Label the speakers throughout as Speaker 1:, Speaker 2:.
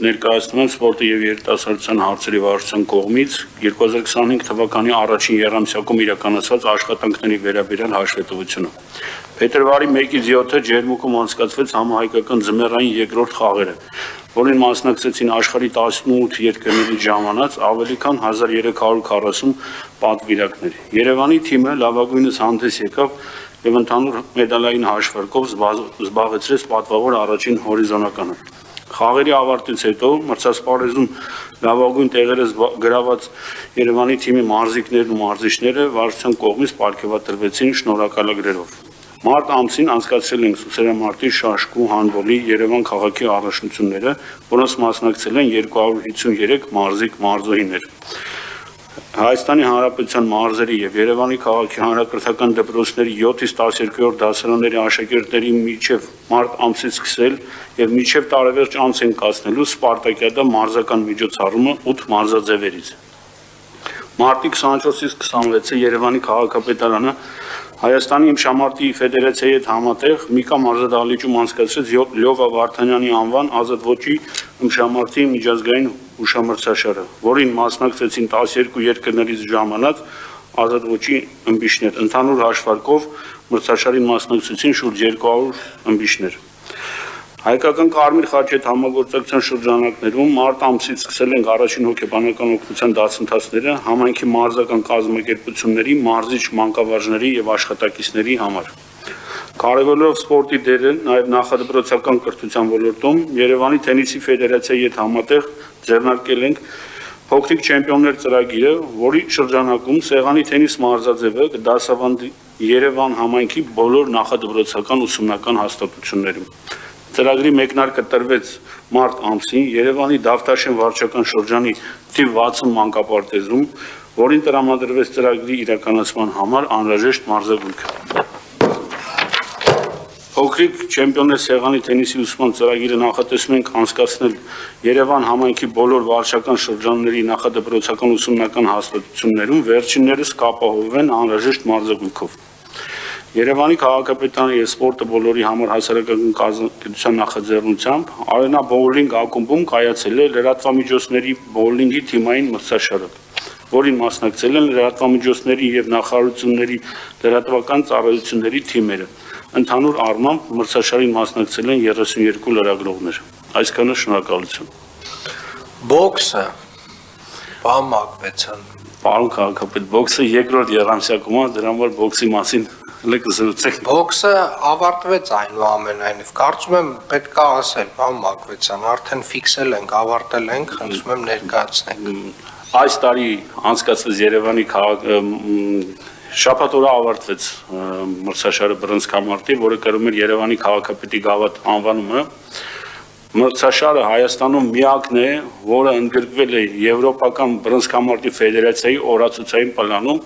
Speaker 1: ներկայացնում եմ սպորտի եւ երիտասարդության հարցերի վարչության կողմից 2025 թվականի առաջին եռամսյակում իրականացված աշխատանքների վերաբերյալ հաշվետվությունը։ Փետրվարի 1-ից 7-ը Ջերմուկում անցկացվեց համահայկական ձմեռային երկրորդ խաղերը, որին մասնակցեցին աշխարհի 18 երկրների ժամանած ավելի քան 1340 պատվիրակներ։ Երևանի թիմը լավագույնս հանդես եկավ եւ ընդհանուր մեդալային հաշվարկով զբաղեցրեց պատվավոր առաջին հորիզոնականը։ Խաղերի ավարտից հետո մրցասպարեզում լավագույն տեղերը գրաված Երևանի թիմի մարզիկներն ու մարզիչները վարչության կողմից պարգևատրվեցին շնորհակալագրերով։ Մարտ ամսին անցկացրել են ցուցարարմարտի, շաշկու, հանդբոլի, Երևան քաղաքի առաջնությունները, որոնց մասնակցել են 253 մարզիկ-մարզուհիներ։ Հայաստանի Հանրապետության մարզերի եւ Երևանի քաղաքի հանրակրթական դպրոցների 7-ից 12-րդ դասարանների աշակերտների միջև մարտ ամսից սկսել եւ միջև տարեվերջ անց են կազմելու Սպարտակիադա մարզական միջոցառումը 8 մարզաձևերից։ Մարտի 24-ից 26-ը Երևանի քաղաքապետարանը Հայաստանի իմշամարտի ֆեդերացիայի հետ համատեղ Միկա մարզադահլիճում անցկացրեց Լյովա Վարդանյանի անվան ազատ ոճի իմշամարտի միջազգային հուշամրցաշարը, որին մասնակցեցին 12 երկրներից ժամանած ազատ ոճի ըմբիշներ։ Ընդհանուր հաշվարկով մրցաշարին մասնակցեցին շուրջ 200 ըմբիշներ։ Հայկական Կարմիր խաչի հետ համագործակցության շրջանակներում մարտ ամսից սկսել ենք առաջին հոգեբանական օգնության դասընթացները համայնքի մարզական կազմակերպությունների, մարզիչ մանկավարժների եւ աշխատակիցների համար։ Կարևորելով սպորտի դերը նաեւ նախադպրոցական կրթության ոլորտում Երևանի թենիսի ֆեդերացիայի հետ համատեղ ձեռնարկել ենք փոքրիկ չեմպիոններ ծրագիրը, որի շրջանակում սեղանի թենիս մարզաձևը կդասավանդի Երևան համայնքի բոլոր նախադպրոցական ուսումնական հաստատություններում։ Ծրագրի մեկնարկը տրվեց մարտ ամսին Երևանի Դավթաշեն վարչական շրջանի թիվ 60 մանկապարտեզում, որին տրամադրվեց ծրագրի իրականացման համար անհրաժեշտ մարզագույքը։ Փոքրիկ չեմպիոններ սեղանի թենիսի ուսման ծրագիրը նախատեսում ենք անցկացնել Երևան համայնքի բոլոր վարչական շրջանների նախադպրոցական ուսումնական հաստատություններում, վերջիններս կապահովեն անհրաժեշտ մարզագույքով։ Երևանի քաղաքապետարանի եւ սպորտը բոլորի համար հասարակական կազմակերպության նախաձեռնությամբ Արենա բոուլինգ ակումբում կայացել է լրատվամիջոցների բոուլինգի թիմային մրցաշարը, որին մասնակցել են լրատվամիջոցների եւ նախարարությունների լրատվական ծառայությունների թիմերը։ Ընդհանուր առմամբ մրցաշարին մասնակցել են 32 լրագրողներ։ Այսքանը շնորհակալություն։
Speaker 2: Բոքսը բան Մակվեցյան։
Speaker 1: Պարոն քաղաքապետ, բոքսը երկրորդ եռամսյակում է, դրա համար բոքսի մասին
Speaker 2: Բոքսը ավարտվեց այնուամենայնիվ, կարծում եմ պետք է ասել, պարոն Մակվեցյան, արդեն ֆիքսել ենք, ավարտել ենք, խնդրում եմ ներկայացնենք։
Speaker 1: Այս տարի անցկացվեց Երևանի շաբաթ օրը ավարտվեց մրցաշարը բռնցքամարտի, որը կրում էր Երևանի քաղաքապետի գավաթ անվանումը։ Մրցաշարը Հայաստանում միակն է, որը ընդգրկվել է Եվրոպական բռնցքամարտի ֆեդերացիայի օրացուցային պլանում,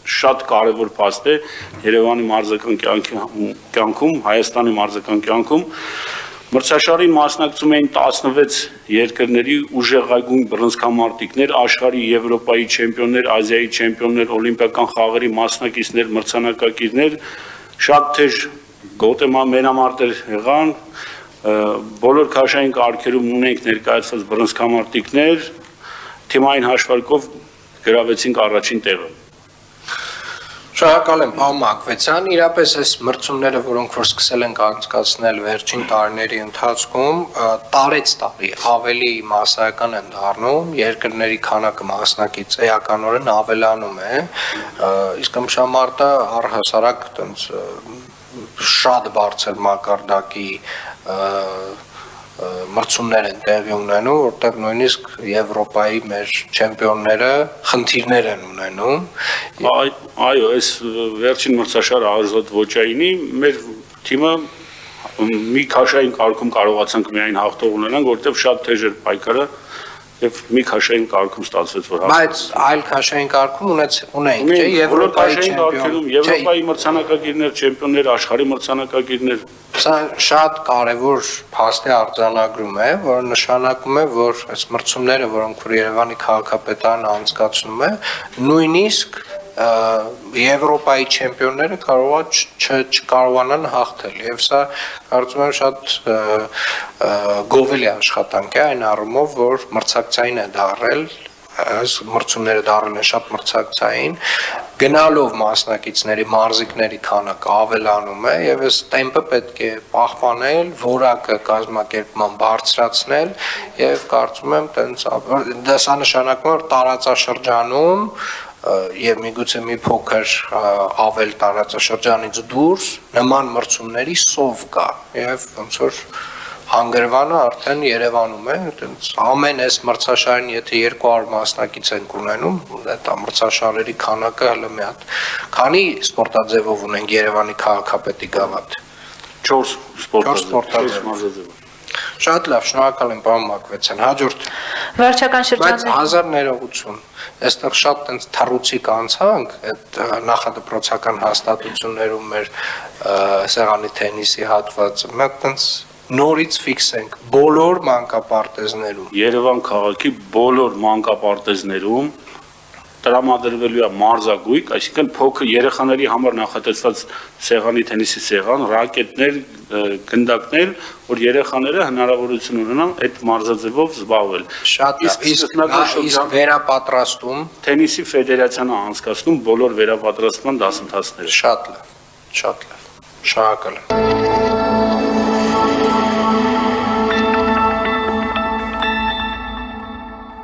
Speaker 1: շատ կարևոր փաստ է Երևանի մարզական կյանքում, Հայաստանի մարզական կյանքում։ Մրցաշարին մասնակցում էին 16 երկրների ուժեղագույն բռնցքամարտիկներ, աշխարհի, Եվրոպայի չեմպիոններ, Ազիայի չեմպիոններ, օլիմպիական խաղերի մասնակիցներ, մրցանակակիրներ, շատ թեժ գոտեմենամարտեր եղան, բոլոր քաշային կարգերում ունենք ներկայացված բռնցքամարտիկներ, թիմային հաշվարկով գրավեցինք առաջին տեղը։
Speaker 2: Շնորհակալ եմ, պարոն Մակվեցյան, իրապես այս մրցումները, որոնք որ սկսել ենք անցկացնել վերջին տարիների ընթացքում, տարեց տարի ավելի մասսայական են դառնում, երկրների քանակը մասնակից էականորեն ավելանում է, իսկ ըմբշամարտը առհասարակ տենց շատ բարձր մակարդակի մրցումներ են տեղի ունենում, որտեղ նույնիսկ Եվրոպայի մեր չեմպիոնները խնդիրներ են ունենում։
Speaker 1: Այո, այս վերջին մրցաշարը ազատ ոճայինի մեր թիմը մի քաշային կարգում կարողացանք միայն հաղթող ունենանք, որտեղ շատ թեժ էր պայքարը եւ մի քաշային կարգում ստացվեց, որ
Speaker 2: բայց այլ քաշային կարգում ունենք, չէ՞,
Speaker 1: Եվրոպայի չեմպիոն, Եվրոպայի մրցանակակիրներ, չեմպիոններ, աշխարհի մրցանակակիրներ։
Speaker 2: Սա շատ կարևոր փաստ է արձանագրում է, որը նշանակում է, որ այս մրցումները, որոնք որ Երևանի քաղաքապետարանը անցկացնում է, նույնիսկ Եվրոպայի չեմպիոնները չկարողանան հաղթել եւ սա կարծում եմ շատ գովելի աշխատանք է այն առումով, որ մրցակցային է դարել, այս մրցումները դառել են շատ մրցակցային, գնալով մասնակիցների մարզիկների քանակը ավելանում է եւ այս տեմպը պետք է պահպանել, որակը կազմակերպման բարձրացնել եւ կարծում եմ տենց դա նշանակում է որ տարածաշրջանում եւ միգուցե մի փոքր ավել տարածաշրջանից դուրս նման մրցումների սով կա եւ ոնց որ հանգրվանը արդեն Երևանում է, այտենց ամեն այս մրցաշարին եթե 200 մասնակից ենք ունենում, դա մրցաշարերի քանակը հələ մի հատ։ Քանի սպորտաձևով ունենք Երևանի քաղաքապետի գավաթ։
Speaker 1: 4
Speaker 2: սպորտաձև։
Speaker 1: մարզաձև։
Speaker 2: Շատ լավ, շնորհակալ եմ պարոն Մակվեցյան։ Հաջորդ
Speaker 3: Վարչական
Speaker 2: բայց
Speaker 3: շրջաններ
Speaker 2: հազար ներողություն։ Այստեղ շատ տենց թռուցիկ անցանք այդ նախադպրոցական հաստատություններում մեր սեղանի թենիսի հատվածը։ Մենք տենց նորից ֆիքսենք բոլոր մանկապարտեզներում։
Speaker 1: Երևան քաղաքի բոլոր մանկապարտեզներում տրամադրվելու է մարզագույք, այսինքն փոքր երեխաների համար նախատեսված սեղանի թենիսի սեղան, ռակետներ, գնդակներ, որ երեխաները հնարավորություն ունենան այդ մարզաձևով զբաղվել։
Speaker 2: Շատ լավ, իսկ վերապատրաստում
Speaker 1: Թենիսի ֆեդերացիան է անցկացնում բոլոր վերապատրաստման դասընթացները։
Speaker 2: շատ լավ, շատ լավ։ Շնորհակալ եմ։